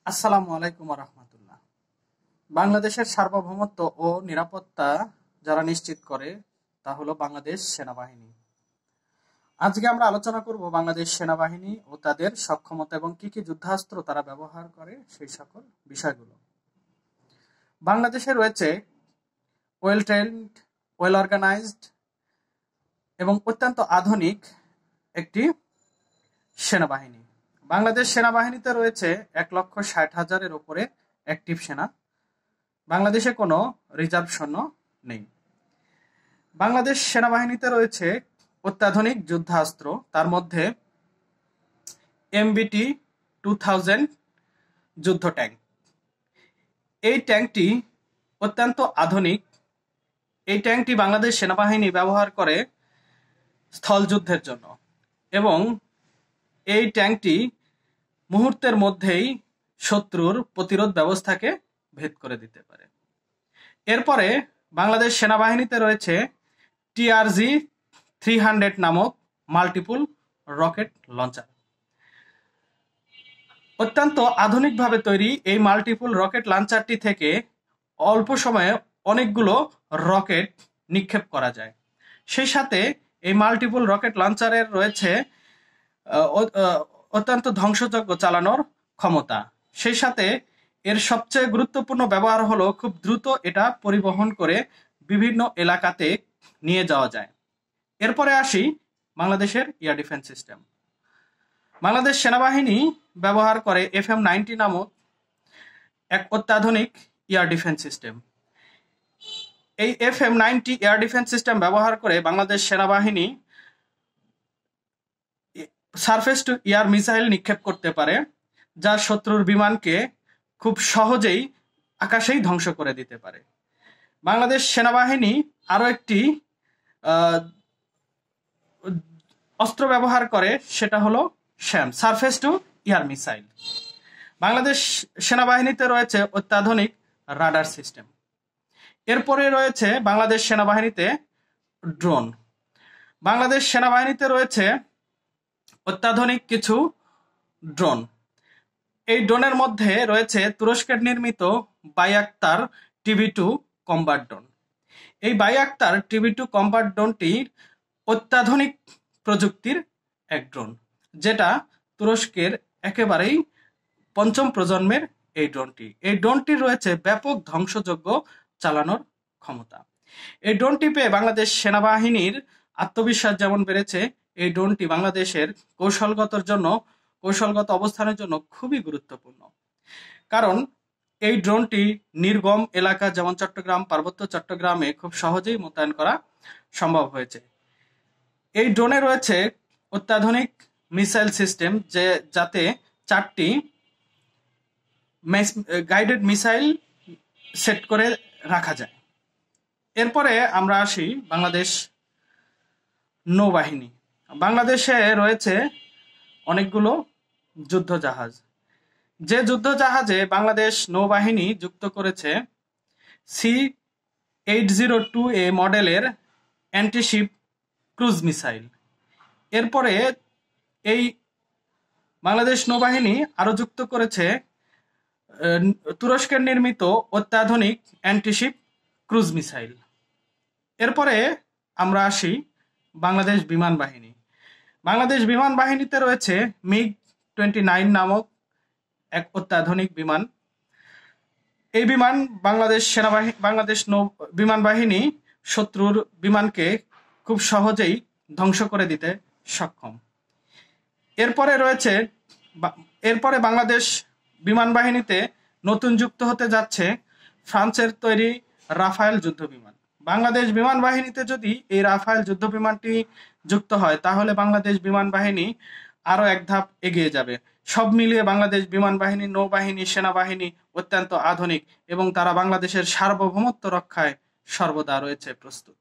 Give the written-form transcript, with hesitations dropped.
আসসালামু আলাইকুম রহমতুল্লাহ। বাংলাদেশের সার্বভৌমত্ব ও নিরাপত্তা যারা নিশ্চিত করে তা হলো বাংলাদেশ সেনাবাহিনী। আজকে আমরা আলোচনা করব বাংলাদেশ সেনাবাহিনী ও তাদের সক্ষমতা এবং কি কি যুদ্ধাস্ত্র তারা ব্যবহার করে সেই সকল বিষয়গুলো। বাংলাদেশে রয়েছে ওয়েল ট্রেন্ড, ওয়েল অর্গানাইজড এবং অত্যন্ত আধুনিক একটি সেনাবাহিনী। বাংলাদেশ সেনাবাহিনীতে রয়েছে 1,60,000-এর উপরে অ্যাক্টিভ সেনা। বাংলাদেশে কোনো রিজার্ভ সৈন্য নেই। বাংলাদেশ সেনাবাহিনীতে রয়েছে অত্যাধুনিক যুদ্ধাস্ত্র, তার মধ্যে MBT 2000 যুদ্ধ ট্যাঙ্ক। এই ট্যাঙ্কটি অত্যন্ত আধুনিক। এই ট্যাঙ্কটি বাংলাদেশ সেনাবাহিনী ব্যবহার করে স্থল যুদ্ধের জন্য এবং এই ট্যাঙ্কটি মুহূর্তের মধ্যেই শত্রুর প্রতিরোধ ব্যবস্থাকে ভেদ করে দিতে পারে। এরপরে বাংলাদেশ সেনাবাহিনীতে রয়েছে TRG 300 নামক মাল্টিপল রকেট লঞ্চার। অত্যন্ত আধুনিকভাবে তৈরি এই মাল্টিপল রকেট লঞ্চারটি থেকে অল্প সময়ে অনেকগুলো রকেট নিক্ষেপ করা যায়। সেই সাথে এই মাল্টিপল রকেট লঞ্চারের রয়েছে অত্যন্ত ধ্বংসযজ্ঞ চালানোর ক্ষমতা। সেই সাথে এর সবচেয়ে গুরুত্বপূর্ণ ব্যবহার হলো খুব দ্রুত এটা পরিবহন করে বিভিন্ন এলাকাতে নিয়ে যাওয়া যায়। এরপরে আসি বাংলাদেশের এয়ার ডিফেন্স সিস্টেম। বাংলাদেশ সেনাবাহিনী ব্যবহার করে FM-90 নামক এক অত্যাধুনিক এয়ার ডিফেন্স সিস্টেম। এই FM-90 এয়ার ডিফেন্স সিস্টেম ব্যবহার করে বাংলাদেশ সেনাবাহিনী সারফেস টু এয়ার মিসাইল নিক্ষেপ করতে পারে, যা শত্রুর বিমানকে খুব সহজেই আকাশেই ধ্বংস করে দিতে পারে। বাংলাদেশ সেনাবাহিনী আরো একটি অস্ত্র ব্যবহার করে, সেটা হলো SAM, surface to air missile. Bangladesh সেনাবাহিনীতে রয়েছে অত্যাধুনিক রাডার সিস্টেম। এরপরে রয়েছে বাংলাদেশ সেনাবাহিনীতে ড্রোন। বাংলাদেশ সেনাবাহিনীতে রয়েছে অত্যাধুনিক কিছু ড্রোন। এই ড্রোনের মধ্যে রয়েছে তুরস্কের নির্মিত বায়াক্তার TB2 কম্ব্যাট ড্রোন। এই বায়াক্তার TB2 কম্ব্যাট ড্রোনটি অত্যাধুনিক প্রযুক্তির এক ড্রোন, যেটা তুরস্কের একেবারেই পঞ্চম প্রজন্মের এই ড্রোনটি। এই ড্রোনটির রয়েছে ব্যাপক ধ্বংসযজ্ঞ চালানোর ক্ষমতা। এই ড্রোনটি পেয়ে বাংলাদেশ সেনাবাহিনীর আত্মবিশ্বাস যেমন বেড়েছে, এই ড্রোনটি বাংলাদেশের কৌশলগত অবস্থানের জন্য খুবই গুরুত্বপূর্ণ। কারণ এই ড্রোনটি নির্গম এলাকা যেমন চট্টগ্রাম, পার্বত্য চট্টগ্রামে খুব সহজেই মোতায়েন করা সম্ভব হয়েছে। এই ড্রোনে রয়েছে অত্যাধুনিক মিসাইল সিস্টেম, যাতে 4টি গাইডেড মিসাইল সেট করে রাখা যায়। এরপরে আমরা আসি বাংলাদেশ নৌবাহিনী। বাংলাদেশে রয়েছে অনেকগুলো যুদ্ধ জাহাজ। যে যুদ্ধ জাহাজে বাংলাদেশ নৌবাহিনী যুক্ত করেছে C-802A মডেলের অ্যান্টিশিপ ক্রুজ মিসাইল। এরপরে এই বাংলাদেশ নৌবাহিনী আরো যুক্ত করেছে তুরস্কের নির্মিত অত্যাধুনিক অ্যান্টিশিপ ক্রুজ মিসাইল। এরপরে আমরা আসি বাংলাদেশ বিমান বাহিনী। বাংলাদেশ বিমান বাহিনীতে রয়েছে MiG-29 নামক এক অত্যাধুনিক বিমান। এই বিমান বাংলাদেশ বিমান বাহিনী শত্রুর বিমানকে খুব সহজেই ধ্বংস করে দিতে সক্ষম। এরপরে বাংলাদেশ বিমান বাহিনীতে নতুন যুক্ত হতে যাচ্ছে ফ্রান্সের তৈরি রাফায়েল যুদ্ধ বিমান। বাংলাদেশ বিমান বাহিনীতে যদি এই রাফায়েল যুদ্ধ বিমানটি যুক্ত হয়, তাহলে বাংলাদেশ বিমান বাহিনী আরো এক ধাপ এগিয়ে যাবে। সব মিলিয়ে বাংলাদেশ বিমান বাহিনী, নৌবাহিনী, সেনাবাহিনী অত্যন্ত আধুনিক এবং তারা বাংলাদেশের সার্বভৌমত্ব রক্ষায় সর্বদা রয়েছে প্রস্তুত।